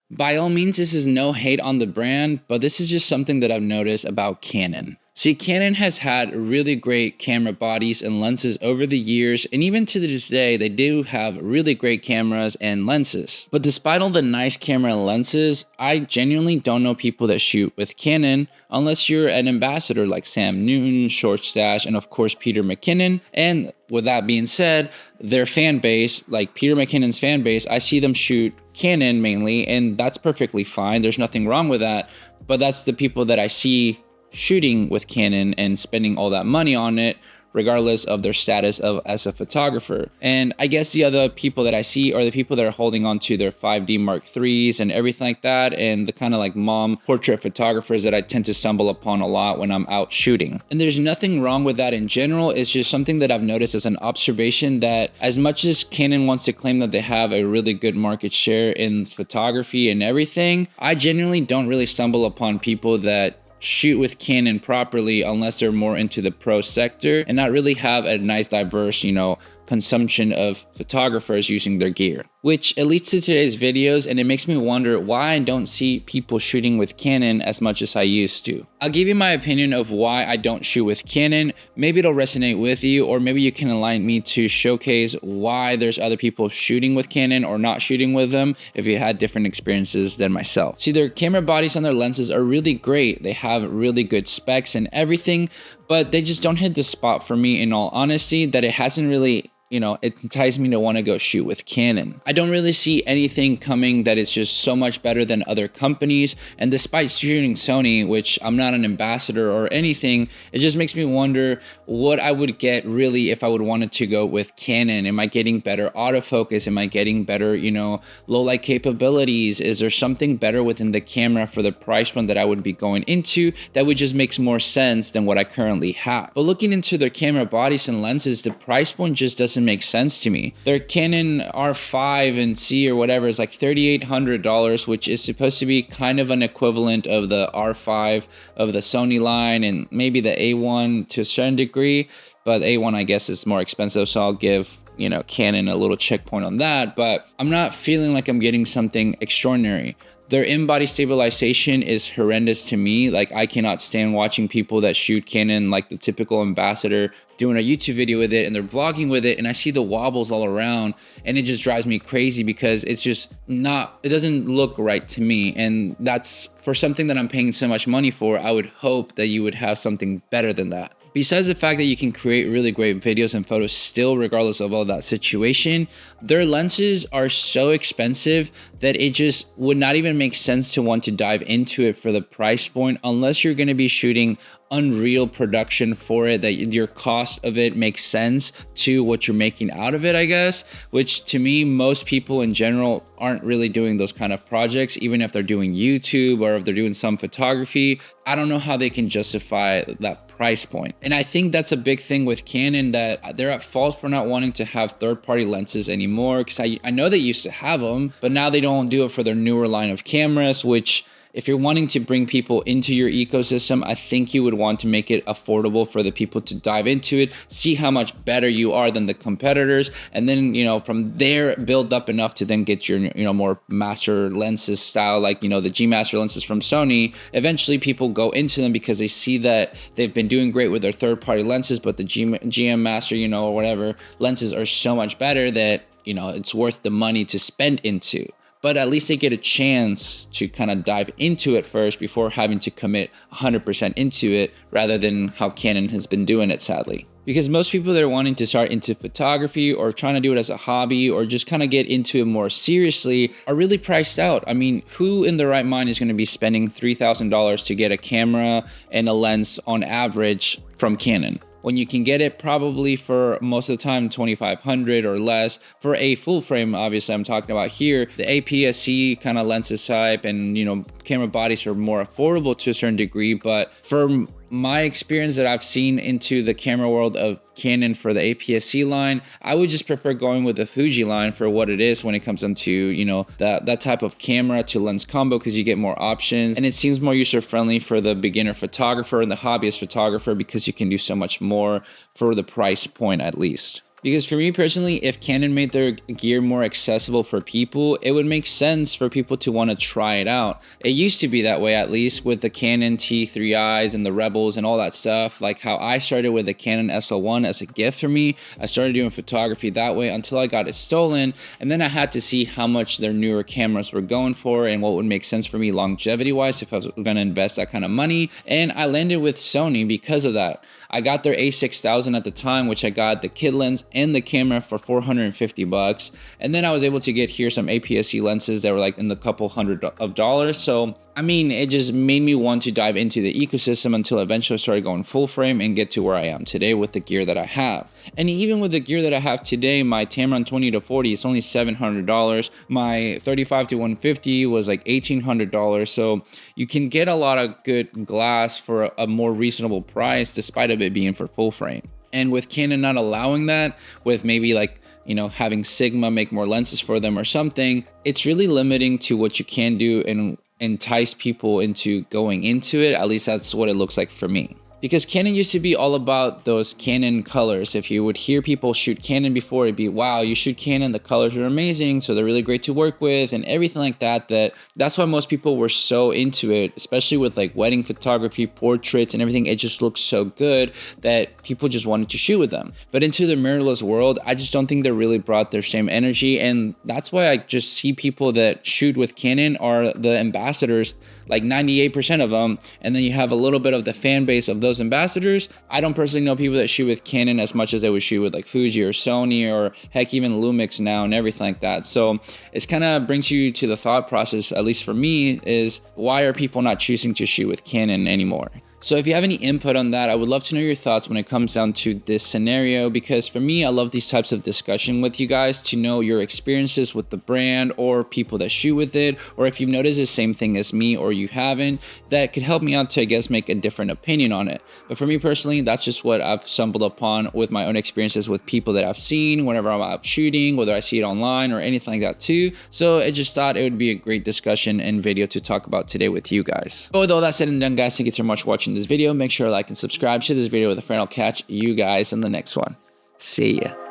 By all means, this is no hate on the brand, but this is just something that I've noticed about Canon. See, Canon has had really great camera bodies and lenses over the years, and even to this day, they do have really great cameras and lenses. But despite all the nice camera and lenses, I genuinely don't know people that shoot with Canon unless you're an ambassador like Sam Newton, Short Stash, and of course Peter McKinnon. And with that being said, their fan base, like Peter McKinnon's fan base, I see them shoot Canon mainly, and that's perfectly fine. There's nothing wrong with that, but that's the people that I see shooting with Canon and spending all that money on it, regardless of their status as a photographer. And I guess the other people that I see are the people that are holding on to their 5D Mark IIIs and everything like that, and the kind of like mom portrait photographers that I tend to stumble upon a lot when I'm out shooting. And there's nothing wrong with that in general. It's just something that I've noticed as an observation, that as much as Canon wants to claim that they have a really good market share in photography and everything, I genuinely don't really stumble upon people that shoot with Canon properly unless they're more into the pro sector and not really have a nice diverse, consumption of photographers using their gear. Which it leads to today's videos, and it makes me wonder why I don't see people shooting with Canon as much as I used to. I'll give you my opinion of why I don't shoot with Canon. Maybe it'll resonate with you, or maybe you can enlighten me to showcase why there's other people shooting with Canon or not shooting with them if you had different experiences than myself. See, their camera bodies and their lenses are really great. They have really good specs and everything, but they just don't hit the spot for me, in all honesty, that it hasn't really it entices me to want to go shoot with Canon. I don't really see anything coming that is just so much better than other companies. And despite shooting Sony, which I'm not an ambassador or anything, it just makes me wonder what I would get really if I would wanted to go with Canon. Am I getting better autofocus? Am I getting better, low light capabilities? Is there something better within the camera for the price point that I would be going into that would just makes more sense than what I currently have? But looking into their camera bodies and lenses, the price point just doesn't make sense to me. Their Canon R5 and C or whatever is like $3,800, which is supposed to be kind of an equivalent of the R5 of the Sony line and maybe the A1 to a certain degree, but A1 I guess is more expensive, so I'll give Canon a little checkpoint on that. But I'm not feeling like I'm getting something extraordinary. Their in-body stabilization is horrendous to me. Like, I cannot stand watching people that shoot Canon like the typical ambassador doing a YouTube video with it and they're vlogging with it, and I see the wobbles all around, and it just drives me crazy because it's just not, it doesn't look right to me. And that's for something that I'm paying so much money for. I would hope that you would have something better than that. Besides the fact that you can create really great videos and photos still regardless of all that situation, their lenses are so expensive that it just would not even make sense to want to dive into it for the price point unless you're going to be shooting unreal production for it, that your cost of it makes sense to what you're making out of it, I guess, which to me, most people in general aren't really doing those kind of projects, even if they're doing YouTube or if they're doing some photography. I don't know how they can justify that price point. And I think that's a big thing with Canon, that they're at fault for not wanting to have third-party lenses anymore, because I know they used to have them, but now they don't do it for their newer line of cameras, which if you're wanting to bring people into your ecosystem, I think you would want to make it affordable for the people to dive into it, see how much better you are than the competitors, and then, from there build up enough to then get your, more master lenses style, like, the G Master lenses from Sony. Eventually people go into them because they see that they've been doing great with their third-party lenses, but the GM Master, or whatever lenses are so much better that, it's worth the money to spend into. But at least they get a chance to kind of dive into it first before having to commit 100% into it, rather than how Canon has been doing it, sadly. Because most people that are wanting to start into photography or trying to do it as a hobby or just kind of get into it more seriously are really priced out. I mean, who in their right mind is going to be spending $3,000 to get a camera and a lens on average from Canon, when you can get it probably for most of the time $2,500 or less for a full frame? Obviously I'm talking about here the APS-C kind of lenses type, and camera bodies are more affordable to a certain degree. But for my experience that I've seen into the camera world of Canon for the APS-C line, I would just prefer going with the Fuji line for what it is when it comes into, that type of camera to lens combo, because you get more options and it seems more user-friendly for the beginner photographer and the hobbyist photographer, because you can do so much more for the price point, at least. Because for me personally, if Canon made their gear more accessible for people, it would make sense for people to want to try it out. It used to be that way, at least with the Canon T3Is and the Rebels and all that stuff. Like how I started with the Canon SL1 as a gift for me. I started doing photography that way until I got it stolen. And then I had to see how much their newer cameras were going for and what would make sense for me longevity wise if I was going to invest that kind of money. And I landed with Sony because of that. I got their A6000 at the time, which I got the kit lens and the camera for $450. And then I was able to get here some APS-C lenses that were like in the couple hundred of dollars. So, I mean, it just made me want to dive into the ecosystem until eventually I started going full frame and get to where I am today with the gear that I have. And even with the gear that I have today, my Tamron 20-40 is only $700. My 35 to 150 was like $1,800. So you can get a lot of good glass for a more reasonable price despite of it being for full frame. And with Canon not allowing that, with maybe like, you know, having Sigma make more lenses for them or something, it's really limiting to what you can do and entice people into going into it. At least that's what it looks like for me. Because Canon used to be all about those Canon colors. If you would hear people shoot Canon before, it'd be, wow, you shoot Canon, the colors are amazing, so they're really great to work with and everything like that. That's why most people were so into it, especially with like wedding photography, portraits and everything. It just looks so good that people just wanted to shoot with them. But into the mirrorless world, I just don't think they really brought their same energy. And that's why I just see people that shoot with Canon are the ambassadors, like 98% of them. And then you have a little bit of the fan base of those ambassadors. I don't personally know people that shoot with Canon as much as they would shoot with like Fuji or Sony or heck even Lumix now and everything like that. So it's kind of brings you to the thought process, at least for me, is why are people not choosing to shoot with Canon anymore? So if you have any input on that, I would love to know your thoughts when it comes down to this scenario, because for me, I love these types of discussion with you guys to know your experiences with the brand or people that shoot with it, or if you've noticed the same thing as me or you haven't, that could help me out to, I guess, make a different opinion on it. But for me personally, that's just what I've stumbled upon with my own experiences with people that I've seen whenever I'm out shooting, whether I see it online or anything like that too. So I just thought it would be a great discussion and video to talk about today with you guys. But with all that said and done, guys, thank you so much for watching this video. Make sure to like and subscribe, share this video with a friend. I'll catch you guys in the next one. See ya.